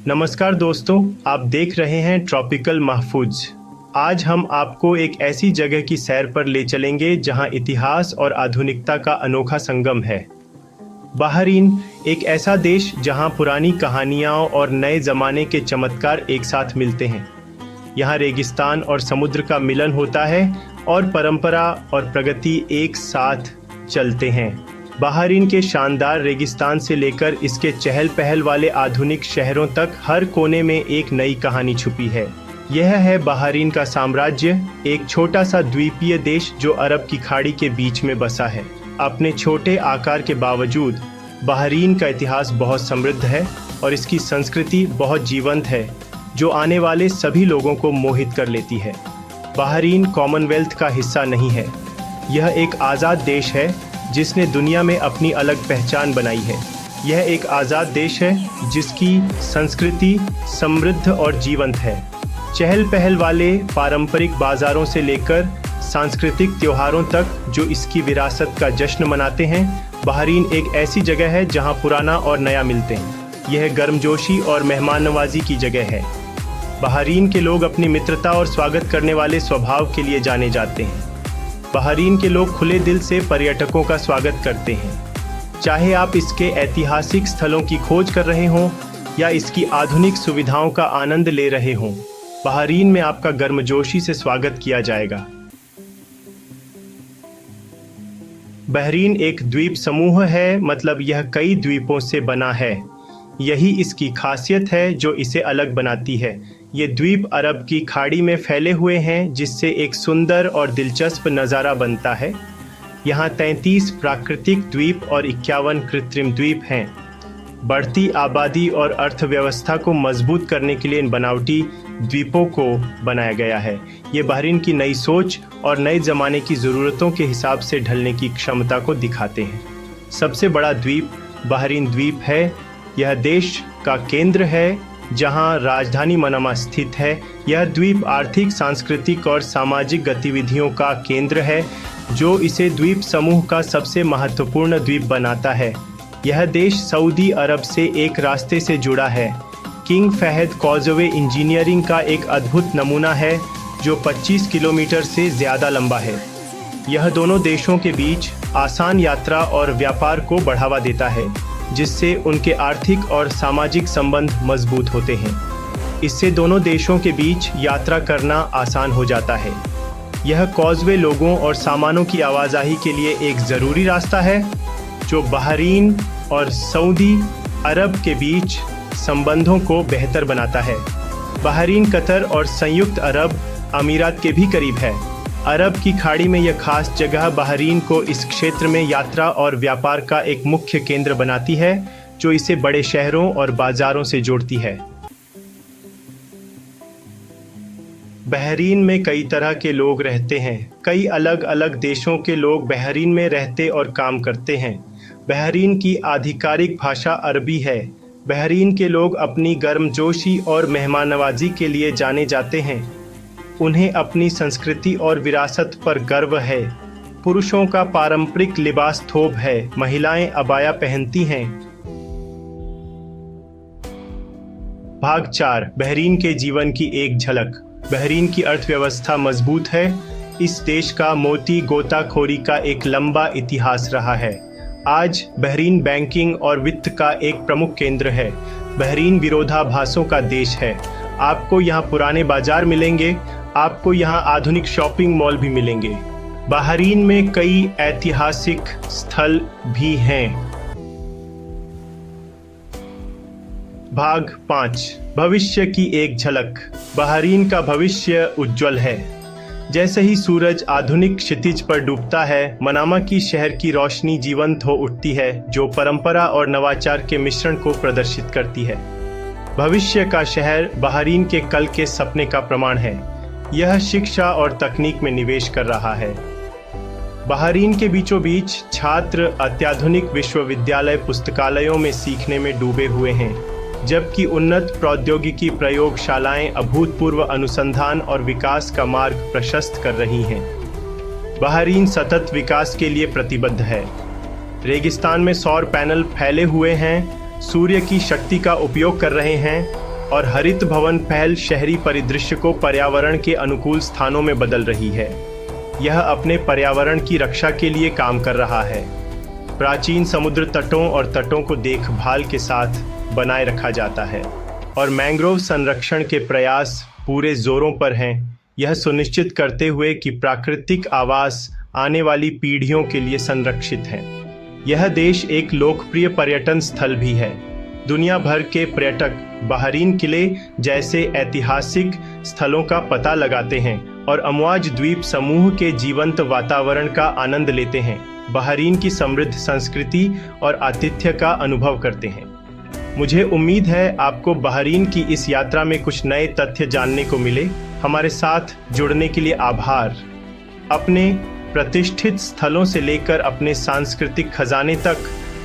नमस्कार दोस्तों, आप देख रहे हैं ट्रॉपिकल महफूज। आज हम आपको एक ऐसी जगह की सैर पर ले चलेंगे जहां इतिहास और आधुनिकता का अनोखा संगम है। बहरीन एक ऐसा देश जहां पुरानी कहानियां और नए ज़माने के चमत्कार एक साथ मिलते हैं। यहाँ रेगिस्तान और समुद्र का मिलन होता है और परंपरा और प्रगति एक साथ चलते हैं। बहरीन के शानदार रेगिस्तान से लेकर इसके चहल पहल वाले आधुनिक शहरों तक हर कोने में एक नई कहानी छुपी है। यह है बहरीन का साम्राज्य, एक छोटा सा द्वीपीय देश जो अरब की खाड़ी के बीच में बसा है। अपने छोटे आकार के बावजूद बहरीन का इतिहास बहुत समृद्ध है और इसकी संस्कृति बहुत जीवंत है जो आने वाले सभी लोगों को मोहित कर लेती है। बहरीन कॉमनवेल्थ का हिस्सा नहीं है। यह एक आज़ाद देश है जिसने दुनिया में अपनी अलग पहचान बनाई है। यह एक आज़ाद देश है जिसकी संस्कृति समृद्ध और जीवंत है। चहल पहल वाले पारंपरिक बाज़ारों से लेकर सांस्कृतिक त्योहारों तक जो इसकी विरासत का जश्न मनाते हैं। बहरीन एक ऐसी जगह है जहां पुराना और नया मिलते हैं। यह गर्मजोशी और मेहमान नवाजी की जगह है। बहरीन के लोग अपनी मित्रता और स्वागत करने वाले स्वभाव के लिए जाने जाते हैं। बहरीन के लोग खुले दिल से पर्यटकों का स्वागत करते हैं। चाहे आप इसके ऐतिहासिक स्थलों की खोज कर रहे हों या इसकी आधुनिक सुविधाओं का आनंद ले रहे हों, बहरीन में आपका गर्मजोशी से स्वागत किया जाएगा। बहरीन एक द्वीप समूह है, मतलब यह कई द्वीपों से बना है। यही इसकी खासियत है जो इसे अलग बनाती है। ये द्वीप अरब की खाड़ी में फैले हुए हैं जिससे एक सुंदर और दिलचस्प नज़ारा बनता है। यहाँ 33 प्राकृतिक द्वीप और 51 कृत्रिम द्वीप हैं। बढ़ती आबादी और अर्थव्यवस्था को मजबूत करने के लिए इन बनावटी द्वीपों को बनाया गया है। ये बहरीन की नई सोच और नए ज़माने की ज़रूरतों के हिसाब से ढलने की क्षमता को दिखाते हैं। सबसे बड़ा द्वीप बहरीन द्वीप है। यह देश का केंद्र है जहां राजधानी मनामा स्थित है। यह द्वीप आर्थिक, सांस्कृतिक और सामाजिक गतिविधियों का केंद्र है जो इसे द्वीप समूह का सबसे महत्वपूर्ण द्वीप बनाता है। यह देश सऊदी अरब से एक रास्ते से जुड़ा है। किंग फहद कॉजवे इंजीनियरिंग का एक अद्भुत नमूना है जो 25 किलोमीटर से ज़्यादा लंबा है। यह दोनों देशों के बीच आसान यात्रा और व्यापार को बढ़ावा देता है जिससे उनके आर्थिक और सामाजिक संबंध मजबूत होते हैं। इससे दोनों देशों के बीच यात्रा करना आसान हो जाता है। यह कॉजवे लोगों और सामानों की आवाजाही के लिए एक ज़रूरी रास्ता है जो बहरीन और सऊदी अरब के बीच संबंधों को बेहतर बनाता है। बहरीन कतर और संयुक्त अरब अमीरात के भी करीब है। अरब की खाड़ी में यह खास जगह बहरीन को इस क्षेत्र में यात्रा और व्यापार का एक मुख्य केंद्र बनाती है जो इसे बड़े शहरों और बाजारों से जोड़ती है। बहरीन में कई तरह के लोग रहते हैं। कई अलग अलग देशों के लोग बहरीन में रहते और काम करते हैं। बहरीन की आधिकारिक भाषा अरबी है। बहरीन के लोग अपनी गर्मजोशी और मेहमान नवाजी के लिए जाने जाते हैं। उन्हें अपनी संस्कृति और विरासत पर गर्व है। पुरुषों का पारंपरिक लिबास थोब है। महिलाएं अबाया पहनती हैं। भाग 4, बहरीन के जीवन की एक झलक। बहरीन की अर्थव्यवस्था मजबूत है। इस देश का मोती गोताखोरी का एक लंबा इतिहास रहा है। आज बहरीन बैंकिंग और वित्त का एक प्रमुख केंद्र है। बहरीन विरोधाभासों का देश है। आपको यहाँ पुराने बाजार मिलेंगे। आपको यहाँ आधुनिक शॉपिंग मॉल भी मिलेंगे। बहरीन में कई ऐतिहासिक स्थल भी हैं। भाग 5, भविष्य की एक झलक। बहरीन का भविष्य उज्जवल है। जैसे ही सूरज आधुनिक क्षितिज पर डूबता है, मनामा की शहर की रोशनी जीवंत हो उठती है जो परंपरा और नवाचार के मिश्रण को प्रदर्शित करती है। भविष्य का शहर बहरीन के कल के सपने का प्रमाण है। यह शिक्षा और तकनीक में निवेश कर रहा है। बहरीन के बीचों बीच छात्र अत्याधुनिक विश्वविद्यालय पुस्तकालयों में सीखने में डूबे हुए हैं, जबकि उन्नत प्रौद्योगिकी प्रयोगशालाएं अभूतपूर्व अनुसंधान और विकास का मार्ग प्रशस्त कर रही हैं। बहरीन सतत विकास के लिए प्रतिबद्ध है। रेगिस्तान में सौर पैनल फैले हुए हैं, सूर्य की शक्ति का उपयोग कर रहे हैं। और हरित भवन पहल शहरी परिदृश्य को पर्यावरण के अनुकूल स्थानों में बदल रही है। यह अपने पर्यावरण की रक्षा के लिए काम कर रहा है। प्राचीन समुद्र तटों और तटों को देखभाल के साथ बनाए रखा जाता है और मैंग्रोव संरक्षण के प्रयास पूरे जोरों पर हैं, यह सुनिश्चित करते हुए कि प्राकृतिक आवास आने वाली पीढ़ियों के लिए संरक्षित हैं। यह देश एक लोकप्रिय पर्यटन स्थल भी है। दुनिया भर के पर्यटक बहरीन किले जैसे ऐतिहासिक स्थलों का पता लगाते हैं और अमवाज द्वीप समूह के जीवंत वातावरण का आनंद लेते हैं, बहरीन की समृद्ध संस्कृति और आतिथ्य का अनुभव करते हैं। मुझे उम्मीद है आपको बहरीन की इस यात्रा में कुछ नए तथ्य जानने को मिले। हमारे साथ जुड़ने के लिए आभार। अपने प्रतिष्ठित स्थलों से लेकर अपने सांस्कृतिक खजाने तक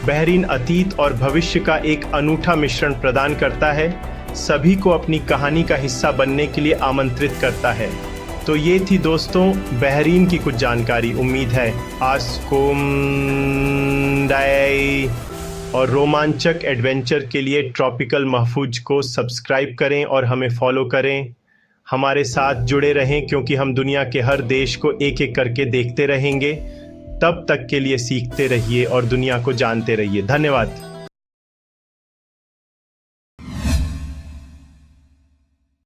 बहरीन अतीत और भविष्य का एक अनूठा मिश्रण प्रदान करता है, सभी को अपनी कहानी का हिस्सा बनने के लिए आमंत्रित करता है। तो ये थी दोस्तों बहरीन की कुछ जानकारी। उम्मीद है आस्कोम और रोमांचक एडवेंचर के लिए ट्रॉपिकल महफूज को सब्सक्राइब करें और हमें फॉलो करें। हमारे साथ जुड़े रहें क्योंकि हम दुनिया के हर देश को एक एक करके देखते रहेंगे। तब तक के लिए सीखते रहिए और दुनिया को जानते रहिए। धन्यवाद।